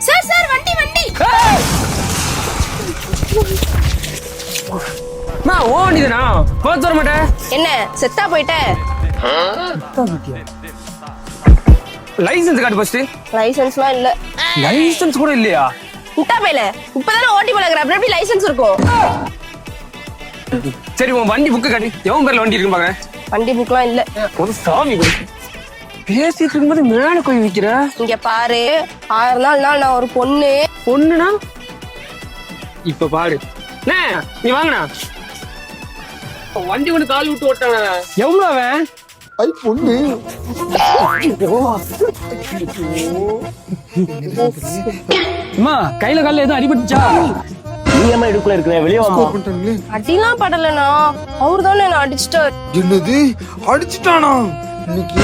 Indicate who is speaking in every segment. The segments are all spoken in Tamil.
Speaker 1: சார் சார் வண்டி வண்டி.
Speaker 2: மா ஓடிதுனா போத் வர மாட்டே.
Speaker 1: என்ன செத்தா போயிட்ட?
Speaker 2: Licence card first.
Speaker 1: லைசென்ஸ்லாம் இல்ல.
Speaker 2: லைசென்ஸ் கூட இல்லையா?
Speaker 1: முட்டா பையல இப்பதானே ஓட்டி பழகுற, அப்புறம் எப்படி லைசென்ஸ் இருக்கும்?
Speaker 2: சரி உன் வண்டி புக்கு காட்டி. எவன் பேர்ல வண்டி இருக்கு பாக்க?
Speaker 1: வண்டி புக்லாம் இல்ல.
Speaker 2: ஒரு சாமி கொடு. பேசிட்டு இருக்கும்போது மேல போய் வைக்கிற.
Speaker 1: இங்க பாரு, 6 நாள் நான் ஒரு பொண்ணு.
Speaker 2: பொண்ணுனா இப்ப பாரு. அண்ணே நீ வாங்கண்ணா. வண்டி கொண்டு கால் விட்டு ஓட்டாங்க. எவ்வளவு அவன்?
Speaker 3: ஐ பொண்ணு.
Speaker 2: அம்மா கையில கால்ல எதுவும் அடிபட்டுச்சா?
Speaker 4: நீ அம்மா இடுக்குள்ள இருக்கிற வெளியே வாமா.
Speaker 1: அடிலாம் படலனா, அவரு தானே என்ன அடிச்சிட்டாரு.
Speaker 3: என்னது அடிச்சிட்டானா? இன்னைக்கு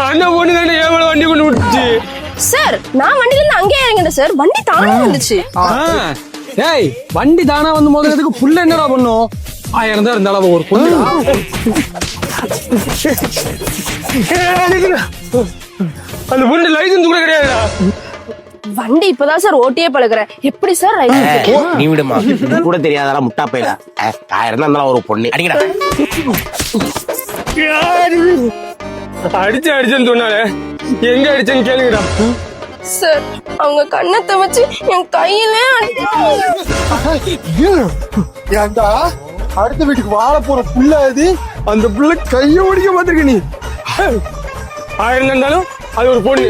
Speaker 2: அந்த பொண்ணு தானே எவ்வளவு வண்டி கொண்டு விட்டுச்சு.
Speaker 1: சார் நான் வண்டில இருந்து அங்கேயே இறங்கிட்டேன் சார். வண்டி தானே வந்துச்சு.
Speaker 2: ஏய் வண்டி தானா வந்து மோதுறதுக்கு புள்ள என்னடா பண்ணும்? 1000 தான் இருந்தாலும் ஒரு பொண்ணு. அந்த பொண்ணு லைசென்ஸ் கூட கிடையாதுடா.
Speaker 1: வண்டி இப்பதான் சார் ஓட்டியே பழகுறேன். எப்படி சார் லைசென்ஸ்?
Speaker 4: நீ விடுமா, இது கூட தெரியாதால முட்டா பையல. 1000 தான் இருந்தாலும் ஒரு பொண்ணு. அடிக்கடா.
Speaker 2: அடிச்சேன்னு சொன்னாலே எங்க அடிச்சேன்னு கேளுங்கடா.
Speaker 1: சார் அவங்க கண்ணத்தை வச்சு என் கையில
Speaker 3: ஏன்டா அடுத்த வீட்டுக்கு வாழ போற புள்ள அது? அந்த புள்ள கைய ஒடிக்க பாத்துருக்க நீ.
Speaker 2: 1000 இருந்தாலும் அது ஒரு பொண்ணு.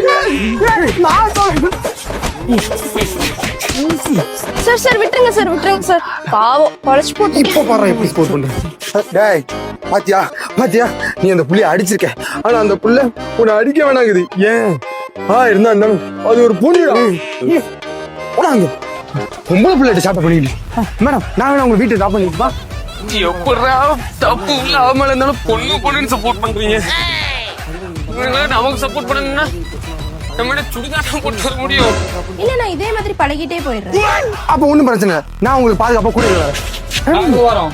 Speaker 1: சார் சார் விட்டுருங்க சார், விட்டுருங்க சார். பாவம் பழச்சு போட்டு.
Speaker 3: இப்ப பாரு எப்படி ஸ்கோர் பண்ற. டேய் பாத்தியா பாத்தியா, நீ அந்த புள்ளைய அடிச்சிருக்க, ஆனா அந்த புள்ள உன்னை அடிக்க வேணாங்குது. ஏன்? இருந்தா இருந்தாலும் அது ஒரு பொண்ணுடா. போடாங்க பொம்பளை பிள்ளைகிட்ட சாப்பிட பண்ணிட்டு. மேடம் நான் வேணா உங்க வீட்டை சாப்பிட பண்ணிப்பா.
Speaker 2: எப்படா தப்பு இல்லாம இருந்தாலும் பொண்ணு பொண்ணுன்னு சப்போர்ட் பண்றீங்க. நமக்கு சப்போர்ட் பண்ணணும்னா நம்ம சுடிதாரம் போட்டு வர முடியும்.
Speaker 1: இல்ல நான் இதே மாதிரி பழகிட்டே போயிடுறேன்.
Speaker 3: அப்ப ஒண்ணும் பிரச்சனை இல்லை, நான் உங்களுக்கு பாதுகாப்பா கூட
Speaker 2: வரோம்.